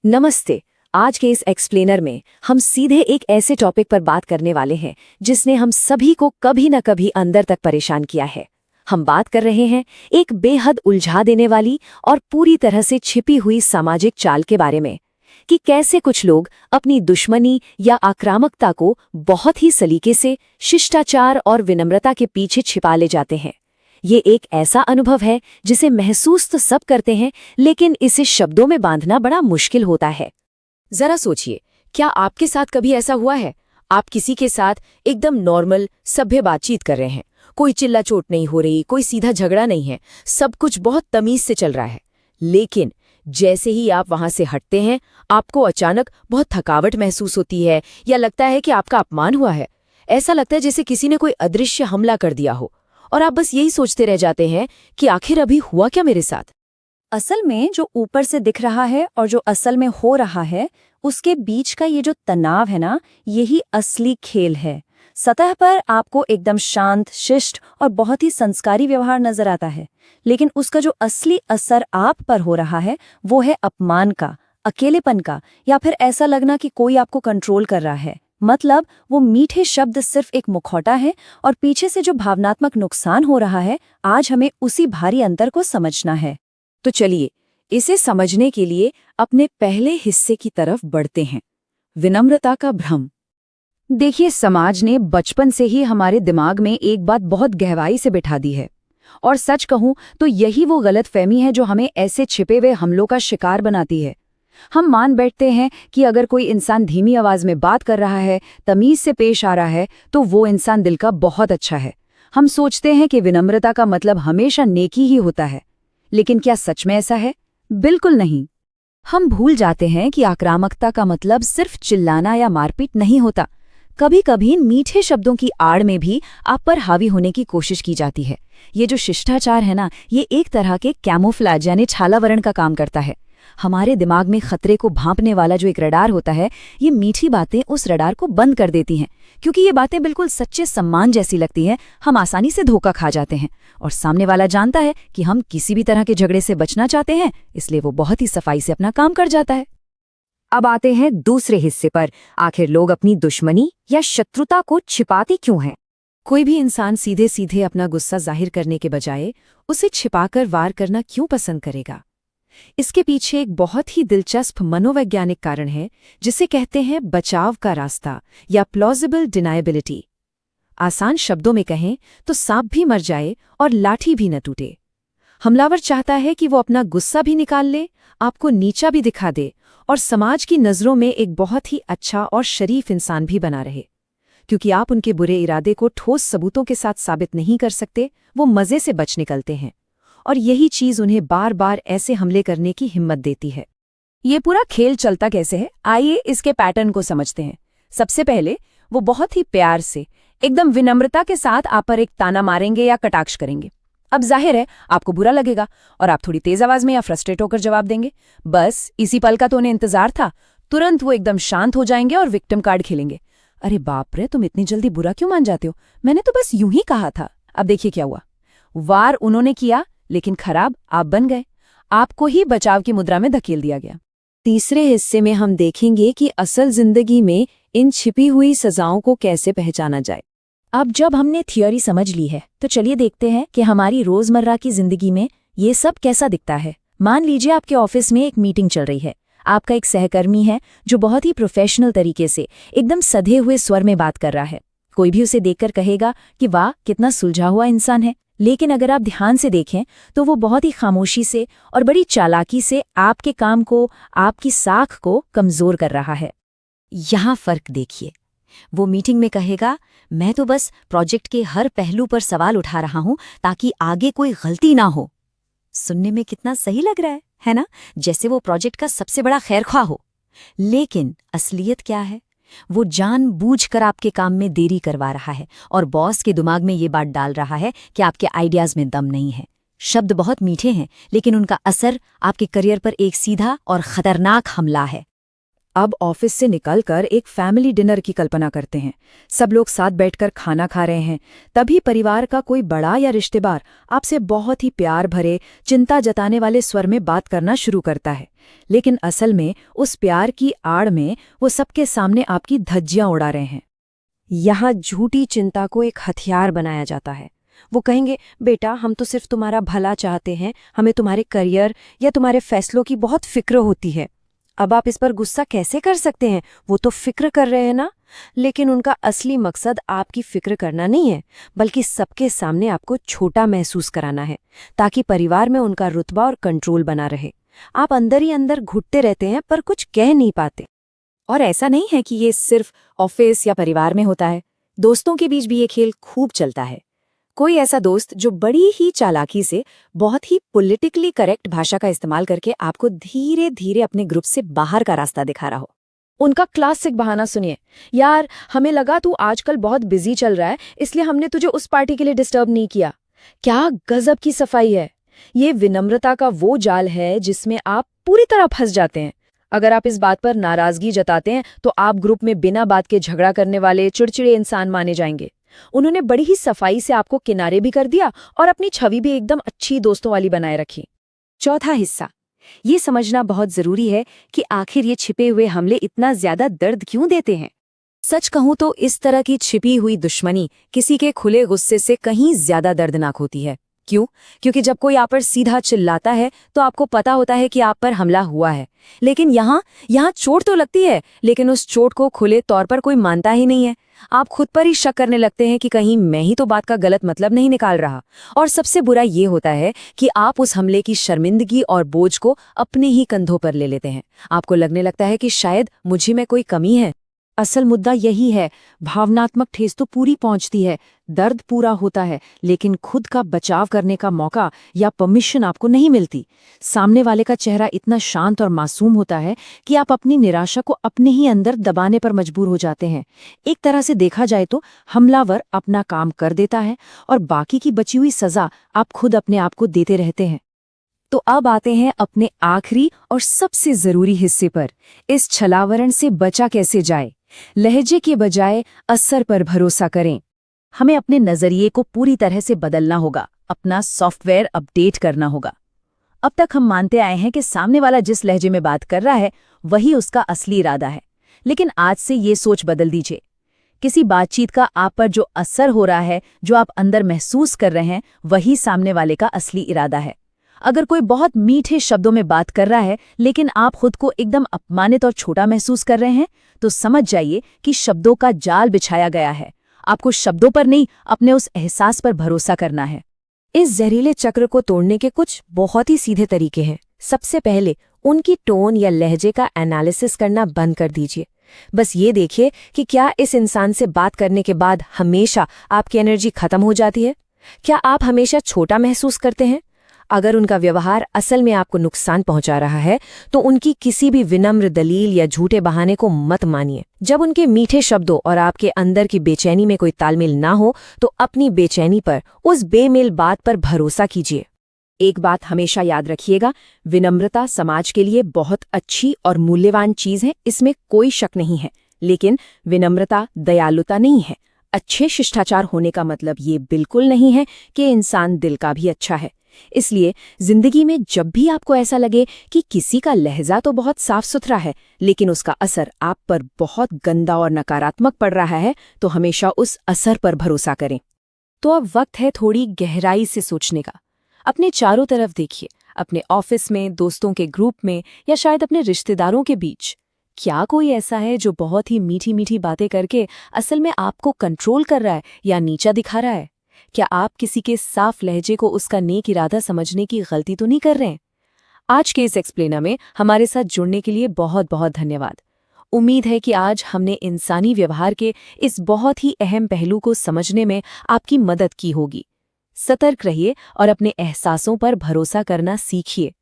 नमस्ते। आज के इस एक्सप्लेनर में हम सीधे एक ऐसे टॉपिक पर बात करने वाले हैं जिसने हम सभी को कभी न कभी अंदर तक परेशान किया है। हम बात कर रहे हैं एक बेहद उलझा देने वाली और पूरी तरह से छिपी हुई सामाजिक चाल के बारे में कि कैसे कुछ लोग अपनी दुश्मनी या आक्रामकता को बहुत ही सलीके से शिष्टाचार और विनम्रता के पीछे छिपा ले जाते हैं। ये एक ऐसा अनुभव है जिसे महसूस तो सब करते हैं, लेकिन इसे शब्दों में बांधना बड़ा मुश्किल होता है। जरा सोचिए, क्या आपके साथ कभी ऐसा हुआ है? आप किसी के साथ एकदम नॉर्मल सभ्य बातचीत कर रहे हैं, कोई चिल्ला चोट नहीं हो रही, कोई सीधा झगड़ा नहीं है, सब कुछ बहुत तमीज से चल रहा है। लेकिन जैसे ही आप वहां से हटते हैं, आपको अचानक बहुत थकावट महसूस होती है या लगता है कि आपका अपमान हुआ है। ऐसा लगता है जैसे किसी ने कोई अदृश्य हमला कर दिया हो और आप बस यही सोचते रह जाते हैं कि आखिर अभी हुआ क्या मेरे साथ। असल में जो ऊपर से दिख रहा है और जो असल में हो रहा है, उसके बीच का ये जो तनाव है ना, यही असली खेल है। सतह पर आपको एकदम शांत, शिष्ट और बहुत ही संस्कारी व्यवहार नजर आता है, लेकिन उसका जो असली असर आप पर हो रहा है वो है अपमान का, अकेलेपन का, या फिर ऐसा लगना कि कोई आपको कंट्रोल कर रहा है। मतलब वो मीठे शब्द सिर्फ एक मुखौटा है और पीछे से जो भावनात्मक नुकसान हो रहा है, आज हमें उसी भारी अंतर को समझना है। तो चलिए, इसे समझने के लिए अपने पहले हिस्से की तरफ बढ़ते हैं, विनम्रता का भ्रम। देखिए, समाज ने बचपन से ही हमारे दिमाग में एक बात बहुत गहराई से बिठा दी है, और सच कहूं तो यही वो गलतफहमी है जो हमें ऐसे छिपे हुए हमलों का शिकार बनाती है। हम मान बैठते हैं कि अगर कोई इंसान धीमी आवाज में बात कर रहा है, तमीज से पेश आ रहा है, तो वो इंसान दिल का बहुत अच्छा है। हम सोचते हैं कि विनम्रता का मतलब हमेशा नेकी ही होता है, लेकिन क्या सच में ऐसा है? बिल्कुल नहीं। हम भूल जाते हैं कि आक्रामकता का मतलब सिर्फ चिल्लाना या मारपीट नहीं होता। कभी कभी मीठे शब्दों की आड़ में भी आप पर हावी होने की कोशिश की जाती है। ये जो शिष्टाचार है ना, ये एक तरह के कैमोफ्लेज यानी छालावरण का काम करता है। हमारे दिमाग में खतरे को भांपने वाला जो एक रडार होता है, ये मीठी बातें उस रडार को बंद कर देती हैं। क्योंकि ये बातें बिल्कुल सच्चे सम्मान जैसी लगती हैं, हम आसानी से धोखा खा जाते हैं। और सामने वाला जानता है कि हम किसी भी तरह के झगड़े से बचना चाहते हैं, इसलिए वो बहुत ही सफाई से अपना काम कर जाता है। अब आते हैं दूसरे हिस्से पर। आखिर लोग अपनी दुश्मनी या शत्रुता को छिपाते क्यों हैं? कोई भी इंसान सीधे सीधे अपना गुस्सा जाहिर करने के बजाय उसे छिपाकर वार करना क्यों पसंद करेगा? इसके पीछे एक बहुत ही दिलचस्प मनोवैज्ञानिक कारण है, जिसे कहते हैं बचाव का रास्ता या प्लॉजिबल डिनायबिलिटी। आसान शब्दों में कहें तो सांप भी मर जाए और लाठी भी न टूटे। हमलावर चाहता है कि वो अपना गुस्सा भी निकाल ले, आपको नीचा भी दिखा दे और समाज की नज़रों में एक बहुत ही अच्छा और शरीफ इंसान भी बना रहे। क्योंकि आप उनके बुरे इरादे को ठोस सबूतों के साथ साबित नहीं कर सकते, वो मज़े से बच निकलते हैं। और यही चीज उन्हें बार बार ऐसे हमले करने की हिम्मत देती है। ये पूरा खेल चलता कैसे है? आइए इसके पैटर्न को समझते हैं। सबसे पहले वो बहुत ही प्यार से, एकदम विनम्रता के साथ आप पर एक ताना मारेंगे या कटाक्ष करेंगे। अब जाहिर है आपको बुरा लगेगा और आप थोड़ी तेज आवाज में या फ्रस्ट्रेट होकर जवाब देंगे। बस इसी पल का तो उन्हें इंतजार था। तुरंत वो एकदम शांत हो जाएंगे और विक्टिम कार्ड खेलेंगे। अरे बाप रे, तुम इतनी जल्दी बुरा क्यों मान जाते हो? मैंने तो बस यूं ही कहा था। अब देखिए क्या हुआ। वार उन्होंने किया, लेकिन खराब आप बन गए। आपको ही बचाव की मुद्रा में धकेल दिया गया। तीसरे हिस्से में हम देखेंगे कि असल जिंदगी में इन छिपी हुई सजाओं को कैसे पहचाना जाए। अब जब हमने थियोरी समझ ली है, तो चलिए देखते हैं कि हमारी रोजमर्रा की जिंदगी में ये सब कैसा दिखता है। मान लीजिए आपके ऑफिस में एक मीटिंग चल रही है। आपका एक सहकर्मी है जो बहुत ही प्रोफेशनल तरीके से, एकदम सधे हुए स्वर में बात कर रहा है। कोई भी उसे देखकर कहेगा कि वाह, कितना सुलझा हुआ इंसान है। लेकिन अगर आप ध्यान से देखें तो वो बहुत ही खामोशी से और बड़ी चालाकी से आपके काम को, आपकी साख को कमजोर कर रहा है। यहाँ फर्क देखिए। वो मीटिंग में कहेगा, मैं तो बस प्रोजेक्ट के हर पहलू पर सवाल उठा रहा हूं ताकि आगे कोई गलती ना हो। सुनने में कितना सही लग रहा है ना? जैसे वो प्रोजेक्ट का सबसे बड़ा खैरख्वाह हो। लेकिन असलियत क्या है? वो जानबूझकर आपके काम में देरी करवा रहा है और बॉस के दिमाग में ये बात डाल रहा है कि आपके आइडियाज में दम नहीं है। शब्द बहुत मीठे हैं, लेकिन उनका असर आपके करियर पर एक सीधा और खतरनाक हमला है। अब ऑफिस से निकलकर एक फैमिली डिनर की कल्पना करते हैं। सब लोग साथ बैठकर खाना खा रहे हैं। तभी परिवार का कोई बड़ा या रिश्तेदार आपसे बहुत ही प्यार भरे, चिंता जताने वाले स्वर में बात करना शुरू करता है। लेकिन असल में उस प्यार की आड़ में वो सबके सामने आपकी धज्जियां उड़ा रहे हैं। यहाँ झूठी चिंता को एक हथियार बनाया जाता है। वो कहेंगे, बेटा हम तो सिर्फ तुम्हारा भला चाहते हैं, हमें तुम्हारे करियर या तुम्हारे फैसलों की बहुत फिक्र होती है। अब आप इस पर गुस्सा कैसे कर सकते हैं? वो तो फिक्र कर रहे हैं ना। लेकिन उनका असली मकसद आपकी फिक्र करना नहीं है, बल्कि सबके सामने आपको छोटा महसूस कराना है, ताकि परिवार में उनका रुतबा और कंट्रोल बना रहे। आप अंदर ही अंदर घुटते रहते हैं पर कुछ कह नहीं पाते। और ऐसा नहीं है कि ये सिर्फ ऑफिस या परिवार में होता है, दोस्तों के बीच भी ये खेल खूब चलता है। कोई ऐसा दोस्त जो बड़ी ही चालाकी से बहुत ही पॉलिटिकली करेक्ट भाषा का इस्तेमाल करके आपको धीरे धीरे अपने ग्रुप से बाहर का रास्ता दिखा रहा हो। उनका क्लासिक बहाना सुनिए, यार हमें लगा तू आजकल बहुत बिजी चल रहा है, इसलिए हमने तुझे उस पार्टी के लिए डिस्टर्ब नहीं किया। क्या गजब की सफाई है! ये विनम्रता का वो जाल है जिसमें आप पूरी तरह फंस जाते हैं। अगर आप इस बात पर नाराजगी जताते हैं तो आप ग्रुप में बिना बात के झगड़ा करने वाले चिड़चिड़े इंसान माने जाएंगे। उन्होंने बड़ी ही सफाई से आपको किनारे भी कर दिया और अपनी छवि भी एकदम अच्छी दोस्तों वाली बनाए रखी। चौथा हिस्सा, ये समझना बहुत जरूरी है कि आखिर ये छिपे हुए हमले इतना ज्यादा दर्द क्यों देते हैं। सच कहूं तो इस तरह की छिपी हुई दुश्मनी किसी के खुले गुस्से से कहीं ज्यादा दर्दनाक होती है। क्यों? क्योंकि जब कोई आप पर सीधा चिल्लाता है तो आपको पता होता है कि आप पर हमला हुआ है, लेकिन यहाँ चोट तो लगती है, लेकिन उस चोट को खुले तौर पर कोई मानता ही नहीं है। आप खुद पर ही शक करने लगते हैं कि कहीं मैं ही तो बात का गलत मतलब नहीं निकाल रहा। और सबसे बुरा ये होता है कि आप उस हमले की शर्मिंदगी और बोझ को अपने ही कंधों पर ले लेते हैं। आपको लगने लगता है कि शायद मुझे में कोई कमी है। असल मुद्दा यही है, भावनात्मक ठेस तो पूरी पहुंचती है, दर्द पूरा होता है, लेकिन खुद का बचाव करने का मौका या परमिशन आपको नहीं मिलती। सामने वाले का चेहरा इतना शांत और मासूम होता है कि आप अपनी निराशा को अपने ही अंदर दबाने पर मजबूर हो जाते हैं। एक तरह से देखा जाए तो हमलावर अपना काम कर देता है और बाकी की बची हुई सजा आप खुद अपने आप को देते रहते हैं। तो अब आते हैं अपने आखिरी और सबसे जरूरी हिस्से पर, इस छलावरण से बचा कैसे जाए। लहजे के बजाय असर पर भरोसा करें। हमें अपने नजरिए को पूरी तरह से बदलना होगा, अपना सॉफ्टवेयर अपडेट करना होगा। अब तक हम मानते आए हैं कि सामने वाला जिस लहजे में बात कर रहा है वही उसका असली इरादा है, लेकिन आज से ये सोच बदल दीजिए। किसी बातचीत का आप पर जो असर हो रहा है, जो आप अंदर महसूस कर रहे हैं, वही सामने वाले का असली इरादा है। अगर कोई बहुत मीठे शब्दों में बात कर रहा है लेकिन आप खुद को एकदम अपमानित और छोटा महसूस कर रहे हैं, तो समझ जाइए कि शब्दों का जाल बिछाया गया है। आपको शब्दों पर नहीं, अपने उस एहसास पर भरोसा करना है। इस जहरीले चक्र को तोड़ने के कुछ बहुत ही सीधे तरीके हैं। सबसे पहले उनकी टोन या लहजे का एनालिसिस करना बंद कर दीजिए। बस ये देखिए कि क्या इस इंसान से बात करने के बाद हमेशा आपकी एनर्जी खत्म हो जाती है? क्या आप हमेशा छोटा महसूस करते हैं? अगर उनका व्यवहार असल में आपको नुकसान पहुंचा रहा है तो उनकी किसी भी विनम्र दलील या झूठे बहाने को मत मानिए। जब उनके मीठे शब्दों और आपके अंदर की बेचैनी में कोई तालमेल ना हो तो अपनी बेचैनी पर, उस बेमेल बात पर भरोसा कीजिए। एक बात हमेशा याद रखिएगा, विनम्रता समाज के लिए बहुत अच्छी और मूल्यवान चीज है, इसमें कोई शक नहीं है। लेकिन विनम्रता दयालुता नहीं है। अच्छे शिष्टाचार होने का मतलब ये बिल्कुल नहीं है कि इंसान दिल का भी अच्छा है। इसलिए जिंदगी में जब भी आपको ऐसा लगे कि किसी का लहजा तो बहुत साफ सुथरा है लेकिन उसका असर आप पर बहुत गंदा और नकारात्मक पड़ रहा है, तो हमेशा उस असर पर भरोसा करें। तो अब वक्त है थोड़ी गहराई से सोचने का। अपने चारों तरफ देखिए, अपने ऑफिस में, दोस्तों के ग्रुप में या शायद अपने रिश्तेदारों के बीच। क्या कोई ऐसा है जो बहुत ही मीठी मीठी बातें करके असल में आपको कंट्रोल कर रहा है या नीचा दिखा रहा है? क्या आप किसी के साफ लहजे को उसका नेक इरादा समझने की गलती तो नहीं कर रहे हैं? आज के इस एक्सप्लेनर में हमारे साथ जुड़ने के लिए बहुत बहुत धन्यवाद। उम्मीद है कि आज हमने इंसानी व्यवहार के इस बहुत ही अहम पहलू को समझने में आपकी मदद की होगी। सतर्क रहिए और अपने एहसासों पर भरोसा करना सीखिए।